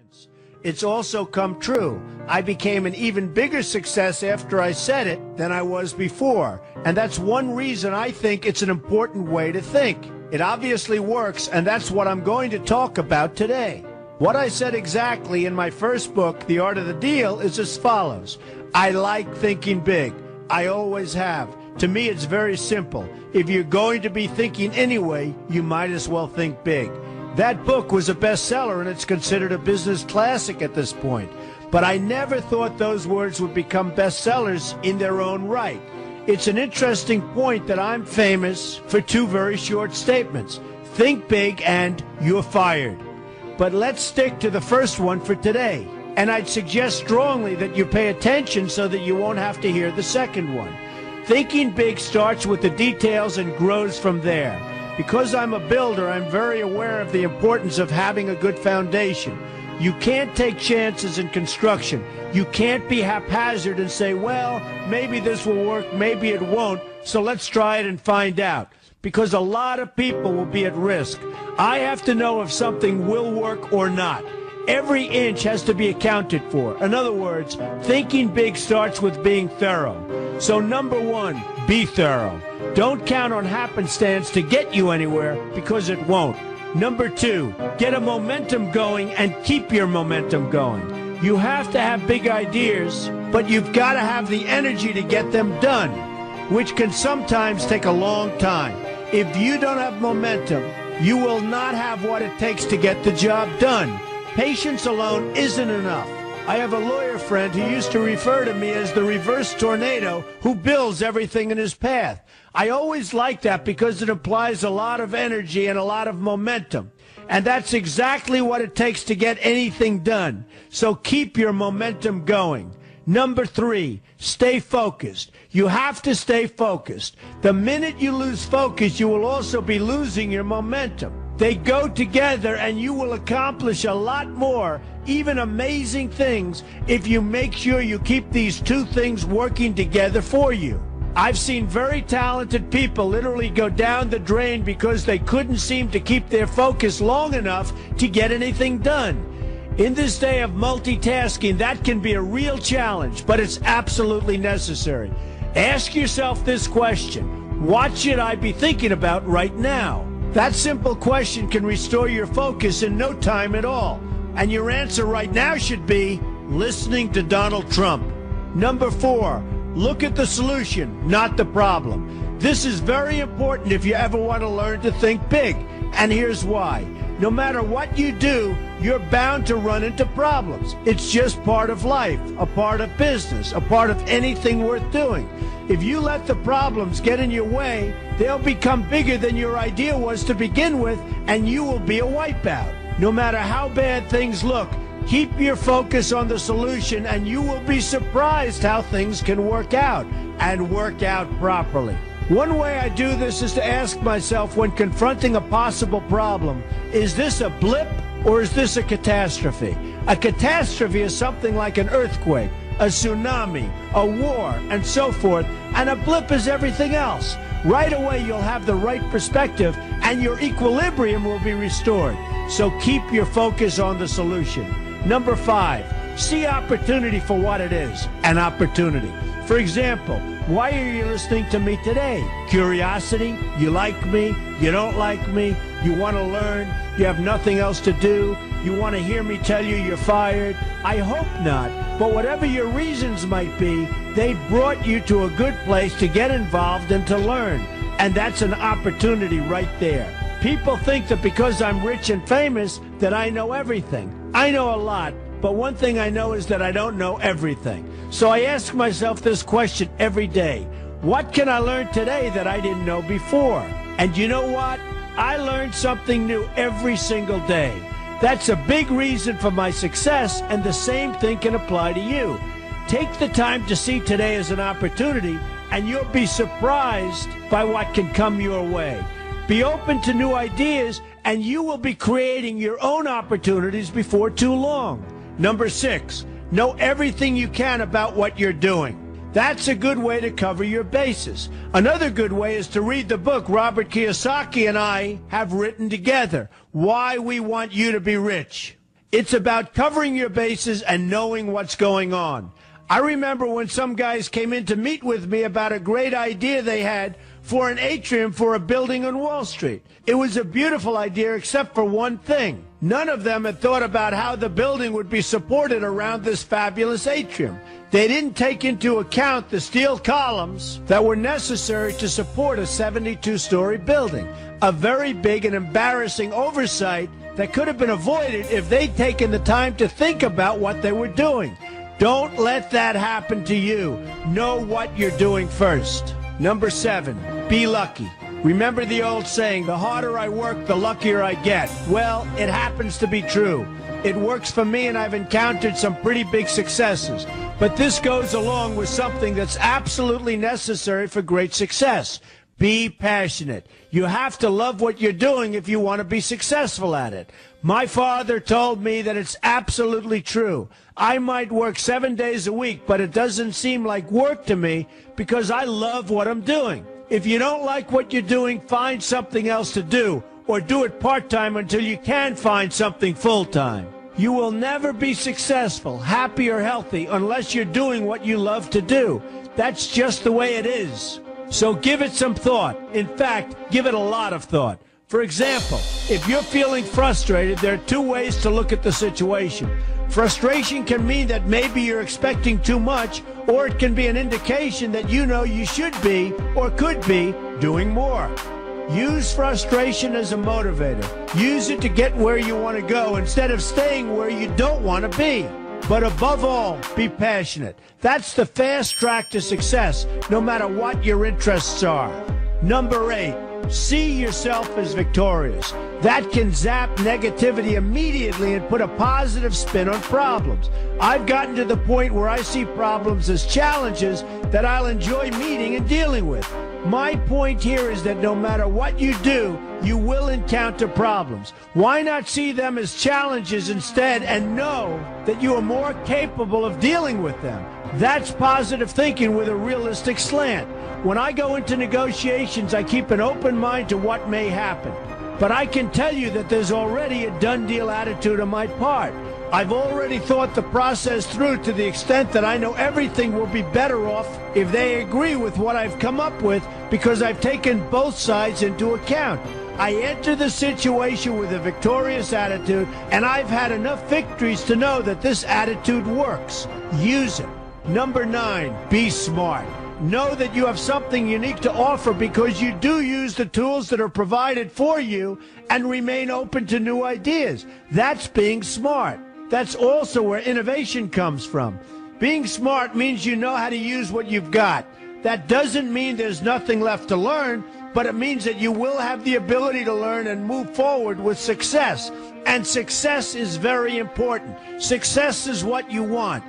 words. It's also come true. I became an even bigger success after I said it than I was before. And that's one reason I think it's an important way to think. It obviously works, and that's what I'm going to talk about today. What I said exactly in my first book, The Art of the Deal, is as follows. I like thinking big. I always have. To me, it's very simple. If you're going to be thinking anyway, you might as well think big. That book was a bestseller, and it's considered a business classic at this point. But I never thought those words would become bestsellers in their own right. It's an interesting point that I'm famous for two very short statements. Think big and you're fired. But let's stick to the first one for today. And I'd suggest strongly that you pay attention so that you won't have to hear the second one. Thinking big starts with the details and grows from there. Because I'm a builder, I'm very aware of the importance of having a good foundation. You can't take chances in construction. You can't be haphazard and say, well, maybe this will work, maybe it won't, so let's try it and find out. Because a lot of people will be at risk. I have to know if something will work or not. Every inch has to be accounted for. In other words, thinking big starts with being thorough. So number one, be thorough. Don't count on happenstance to get you anywhere, because it won't. Number two, get a momentum going and keep your momentum going. You have to have big ideas, but you've got to have the energy to get them done, which can sometimes take a long time. If you don't have momentum, you will not have what it takes to get the job done. Patience alone isn't enough. I have a lawyer friend who used to refer to me as the reverse tornado who builds everything in his path. I always like that because it implies a lot of energy and a lot of momentum. And that's exactly what it takes to get anything done. So keep your momentum going. Number three, stay focused. You have to stay focused. The minute you lose focus, you will also be losing your momentum. They go together, and you will accomplish a lot more, even amazing things, if you make sure you keep these two things working together for you. I've seen very talented people literally go down the drain because they couldn't seem to keep their focus long enough to get anything done. In this day of multitasking, that can be a real challenge, but it's absolutely necessary. Ask yourself this question: what should I be thinking about right now? That simple question can restore your focus in no time at all. And your answer right now should be listening to Donald Trump. Number four, look at the solution, not the problem. This is very important if you ever want to learn to think big. And here's why. No matter what you do, you're bound to run into problems. It's just part of life, a part of business, a part of anything worth doing. If you let the problems get in your way, they'll become bigger than your idea was to begin with, and you will be a wipeout. No matter how bad things look, keep your focus on the solution, and you will be surprised how things can work out, and work out properly. One way I do this is to ask myself when confronting a possible problem, is this a blip or is this a catastrophe? A catastrophe is something like an earthquake, a tsunami, a war, and so forth, and a blip is everything else. Right away you'll have the right perspective and your equilibrium will be restored. So keep your focus on the solution. Number five, see opportunity for what it is, an opportunity. For example, why are you listening to me today? Curiosity? You like me? You don't like me? You want to learn? You have nothing else to do? You want to hear me tell you you're fired? I hope not. But whatever your reasons might be, they brought you to a good place to get involved and to learn. And that's an opportunity right there. People think that because I'm rich and famous that I know everything. I know a lot. But one thing I know is that I don't know everything. So I ask myself this question every day. What can I learn today that I didn't know before? And you know what? I learn something new every single day. That's a big reason for my success, and the same thing can apply to you. Take the time to see today as an opportunity, and you'll be surprised by what can come your way. Be open to new ideas, and you will be creating your own opportunities before too long. Number six, know everything you can about what you're doing. That's a good way to cover your bases. Another good way is to read the book Robert Kiyosaki and I have written together, Why We Want You to Be Rich. It's about covering your bases and knowing what's going on. I remember when some guys came in to meet with me about a great idea they had for an atrium for a building on Wall Street. It was a beautiful idea except for one thing. None of them had thought about how the building would be supported around this fabulous atrium. They didn't take into account the steel columns that were necessary to support a 72-story building. A very big and embarrassing oversight that could have been avoided if they'd taken the time to think about what they were doing. Don't let that happen to you. Know what you're doing first. Number 7, be lucky. Remember the old saying, the harder I work, the luckier I get. Well, it happens to be true. It works for me, and I've encountered some pretty big successes. But this goes along with something that's absolutely necessary for great success. Be passionate. You have to love what you're doing if you want to be successful at it. My father told me that it's absolutely true. I might work 7 days a week, but it doesn't seem like work to me because I love what I'm doing. If you don't like what you're doing, find something else to do, or do it part-time until you can find something full-time. You will never be successful, happy, or healthy unless you're doing what you love to do. That's just the way it is. So give it some thought. In fact, give it a lot of thought. For example, if you're feeling frustrated, there are 2 ways to look at the situation. Frustration can mean that maybe you're expecting too much, or it can be an indication that you know you should be, or could be, doing more. Use frustration as a motivator. Use it to get where you want to go instead of staying where you don't want to be. But above all, be passionate. That's the fast track to success, no matter what your interests are. Number 8, see yourself as victorious. That can zap negativity immediately and put a positive spin on problems. I've gotten to the point where I see problems as challenges that I'll enjoy meeting and dealing with. My point here is that no matter what you do, you will encounter problems. Why not see them as challenges instead and know that you are more capable of dealing with them? That's positive thinking with a realistic slant. When I go into negotiations, I keep an open mind to what may happen. But I can tell you that there's already a done deal attitude on my part. I've already thought the process through to the extent that I know everything will be better off if they agree with what I've come up with because I've taken both sides into account. I enter the situation with a victorious attitude, and I've had enough victories to know that this attitude works. Use it. Number 9, be smart. Know that you have something unique to offer because you do use the tools that are provided for you and remain open to new ideas. That's being smart. That's also where innovation comes from. Being smart means you know how to use what you've got. That doesn't mean there's nothing left to learn, but it means that you will have the ability to learn and move forward with success. And success is very important. Success is what you want.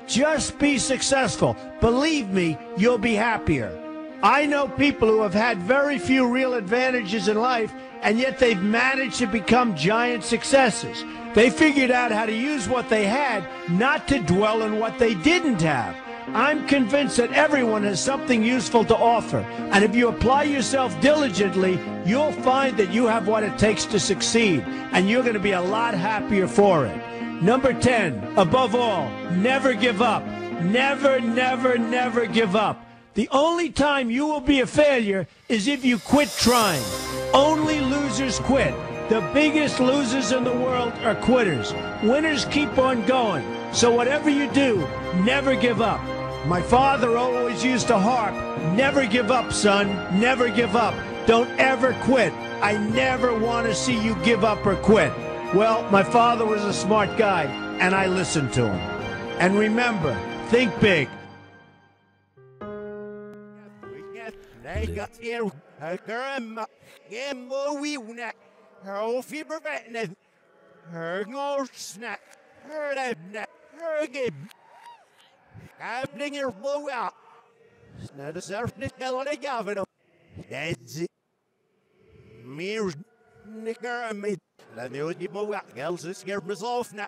Just be successful. Believe me, you'll be happier. I know people who have had very few real advantages in life, and yet they've managed to become giant successes. They figured out how to use what they had, not to dwell on what they didn't have. I'm convinced that everyone has something useful to offer, and if you apply yourself diligently, you'll find that you have what it takes to succeed, and you're going to be a lot happier for it. Number 10, above all, never give up. Never, never, never give up. The only time you will be a failure is if you quit trying. Only losers quit. The biggest losers in the world are quitters. Winners keep on going. So whatever you do, never give up. My father always used to harp, never give up, son, never give up. Don't ever quit. I never want to see you give up or quit. Well, my father was a smart guy, and I listened to him. And remember, think big. La neodie boak, else is scared resolve now.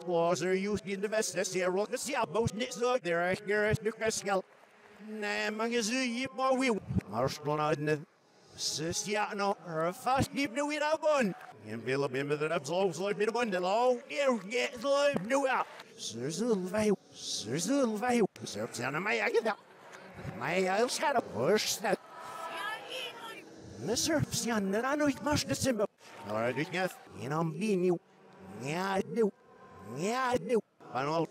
Was are used in the vest, as here, rock the sea, both nits up there, I hear as the cascal. Namang is a yip more wheel. Marshall, Sistiano, her fast keep the without one. En wil op met de absoluut sluit met de wandelo. Get sluit nu out. Zul wij. Zult zijn aan mij agenda. Mij als gaat op worst. Mister, Sian, dat nooit maar de simba. Maar ik net, en am nieuw. Ja, nieuw. Van al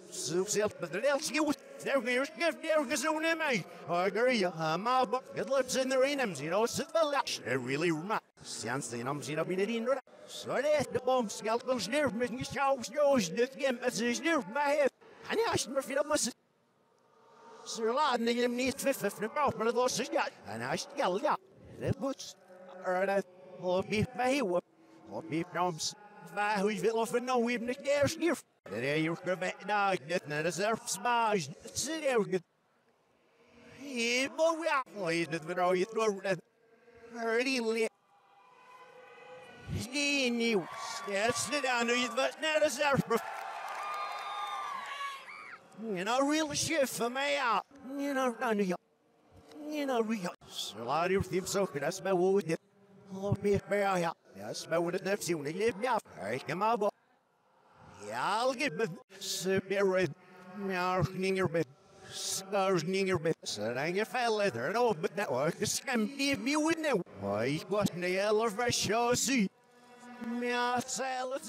zelf met deels nieuw. There gezoen in mij. Agree, maar het lips in de renems, you know, it's the lash. It really reminds. Sian, zijn am zien op in de indoor. Sorry, de bom schelp ons neer met je schouws, dit game, het is neer bij het. En ja, als je maar veel moet. Sir laden die hem niet 50 naar boven, maar dat was dus ja. En hij stel ja. Dat moet. Dat hobby bij je. Hobby noems. Waar hoe je wil of nou we hebben niet eerst hier. Dat hij je gebeurt nou dit naar de surf smash. Het zit heel goed. Hier moet ja. Oh je dit weer al je door dat. Really. Die nieuws. Ja, zit aan nu je het was naar de surf. You know, real shit for me out. You know, real. So, a lot of your thieves so good. That's my wood. Oh, me, yeah. That's my wood. That's you. They live now. Alright, come on, boy. Yeah, I'll get me. Spirit. Meowing your bed. Scars in your bed. So, I get fat leather. No, but that was the scam. Give me with no. Why, what in the hell of a show? See? Meow, salad,